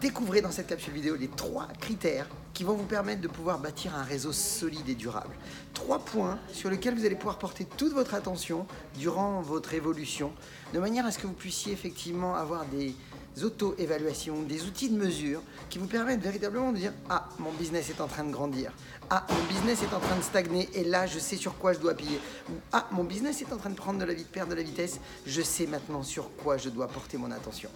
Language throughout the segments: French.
Découvrez dans cette capsule vidéo les 3 critères qui vont vous permettre de pouvoir bâtir un réseau solide et durable. 3 points sur lesquels vous allez pouvoir porter toute votre attention durant votre évolution, de manière à ce que vous puissiez effectivement avoir des auto-évaluations, des outils de mesure qui vous permettent véritablement de dire « Ah, mon business est en train de grandir. Ah, mon business est en train de stagner et là, je sais sur quoi je dois appuyer. » Ou « Ah, mon business est en train de perdre de la vitesse. Je sais maintenant sur quoi je dois porter mon attention. »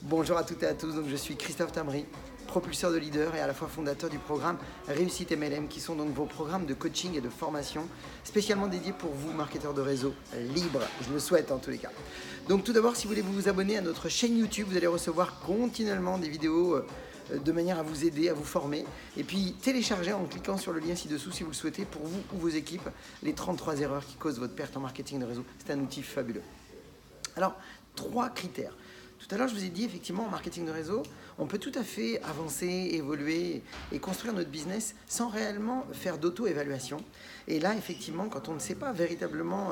Bonjour à toutes et à tous, donc je suis Christophe Tamry, propulseur de leader et à la fois fondateur du programme Réussite MLM, qui sont donc vos programmes de coaching et de formation spécialement dédiés pour vous, marketeurs de réseau libres, je le souhaite en tous les cas. Donc tout d'abord, si vous voulez vous abonner à notre chaîne YouTube, vous allez recevoir continuellement des vidéos de manière à vous aider, à vous former. Et puis télécharger en cliquant sur le lien ci-dessous si vous le souhaitez pour vous ou vos équipes, les 33 erreurs qui causent votre perte en marketing de réseau. C'est un outil fabuleux. Alors, 3 critères. Tout à l'heure, je vous ai dit, effectivement, en marketing de réseau, on peut tout à fait avancer, évoluer et construire notre business sans réellement faire d'auto-évaluation. Et là, effectivement, quand on ne sait pas véritablement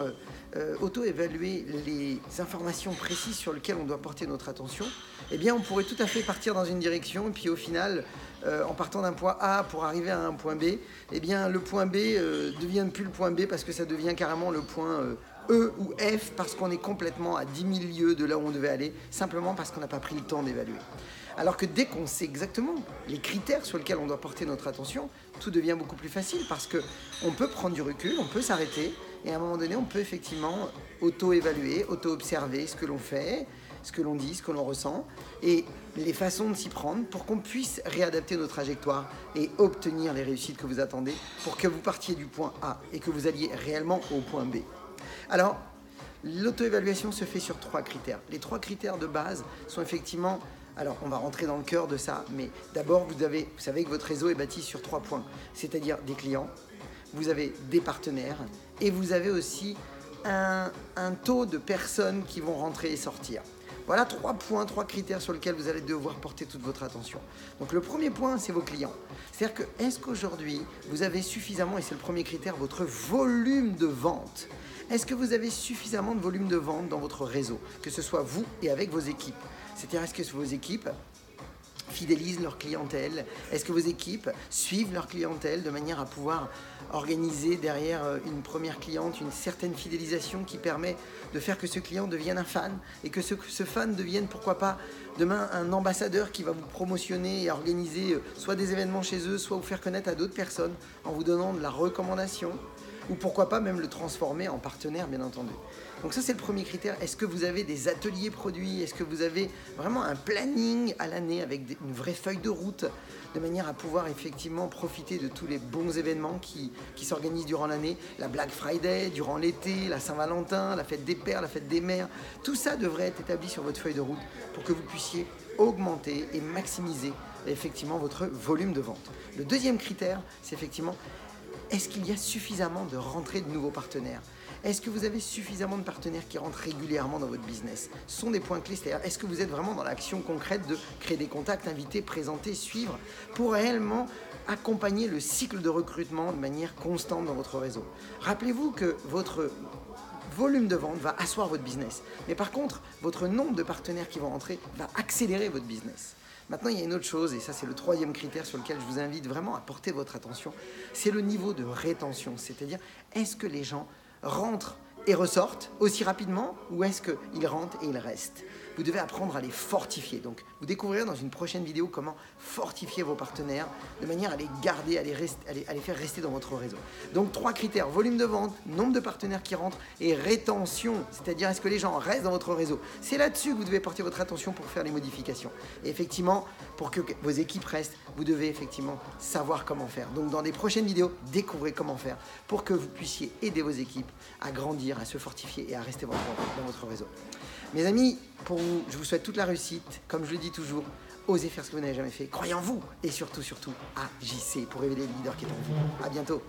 auto-évaluer les informations précises sur lesquelles on doit porter notre attention, eh bien, on pourrait tout à fait partir dans une direction et puis au final, en partant d'un point A pour arriver à un point B, eh bien, le point B ne devient plus le point B parce que ça devient carrément le point E ou F parce qu'on est complètement à 10 000 lieues de là où on devait aller, simplement parce qu'on n'a pas pris le temps d'évaluer. Alors que dès qu'on sait exactement les critères sur lesquels on doit porter notre attention, tout devient beaucoup plus facile parce qu'on peut prendre du recul, on peut s'arrêter et à un moment donné, on peut effectivement auto-évaluer, auto-observer ce que l'on fait, ce que l'on dit, ce que l'on ressent et les façons de s'y prendre pour qu'on puisse réadapter nos trajectoires et obtenir les réussites que vous attendez pour que vous partiez du point A et que vous alliez réellement au point B. Alors, l'auto-évaluation se fait sur 3 critères. Les 3 critères de base sont effectivement, alors on va rentrer dans le cœur de ça, mais d'abord vous savez que votre réseau est bâti sur 3 points, c'est-à-dire des clients, vous avez des partenaires et vous avez aussi un taux de personnes qui vont rentrer et sortir. Voilà 3 points, 3 critères sur lesquels vous allez devoir porter toute votre attention. Donc le premier point, c'est vos clients. C'est-à-dire que est-ce qu'aujourd'hui, vous avez suffisamment, et c'est le premier critère, votre volume de vente. Est-ce que vous avez suffisamment de volume de vente dans votre réseau, que ce soit vous et avec vos équipes? C'est-à-dire, est-ce que vos équipes fidélisent leur clientèle? Est-ce que vos équipes suivent leur clientèle de manière à pouvoir organiser derrière une première cliente une certaine fidélisation qui permet de faire que ce client devienne un fan et que ce fan devienne, pourquoi pas, demain un ambassadeur qui va vous promotionner et organiser soit des événements chez eux, soit vous faire connaître à d'autres personnes en vous donnant de la recommandation ou pourquoi pas même le transformer en partenaire, bien entendu. Donc ça, c'est le premier critère. Est-ce que vous avez des ateliers produits? Est-ce que vous avez vraiment un planning à l'année avec une vraie feuille de route de manière à pouvoir effectivement profiter de tous les bons événements qui s'organisent durant l'année? La Black Friday, durant l'été, la Saint-Valentin, la fête des pères, la fête des mères. Tout ça devrait être établi sur votre feuille de route pour que vous puissiez augmenter et maximiser effectivement votre volume de vente. Le deuxième critère, c'est effectivement: est-ce qu'il y a suffisamment de rentrées de nouveaux partenaires? Est-ce que vous avez suffisamment de partenaires qui rentrent régulièrement dans votre business? Ce sont des points clés, c'est-à-dire est-ce que vous êtes vraiment dans l'action concrète de créer des contacts, inviter, présenter, suivre pour réellement accompagner le cycle de recrutement de manière constante dans votre réseau? Rappelez-vous que votre volume de vente va asseoir votre business. Mais par contre, votre nombre de partenaires qui vont rentrer va accélérer votre business. Maintenant, il y a une autre chose, et ça c'est le 3e critère sur lequel je vous invite vraiment à porter votre attention, c'est le niveau de rétention, c'est-à-dire est-ce que les gens rentrent et ressortent aussi rapidement ou est-ce qu'ils rentrent et ils restent? Vous devez apprendre à les fortifier. Donc, vous découvrirez dans une prochaine vidéo comment fortifier vos partenaires de manière à les garder, à les faire rester dans votre réseau. Donc, 3 critères: volume de vente, nombre de partenaires qui rentrent et rétention, c'est-à-dire est-ce que les gens restent dans votre réseau. C'est là-dessus que vous devez porter votre attention pour faire les modifications. Et effectivement, pour que vos équipes restent, vous devez effectivement savoir comment faire. Donc, dans des prochaines vidéos, découvrez comment faire pour que vous puissiez aider vos équipes à grandir, à se fortifier et à rester dans votre réseau. Mes amis, pour vous, je vous souhaite toute la réussite. Comme je le dis toujours, osez faire ce que vous n'avez jamais fait. Croyez en vous et surtout, agissez pour révéler le leader qui est en vous. À bientôt.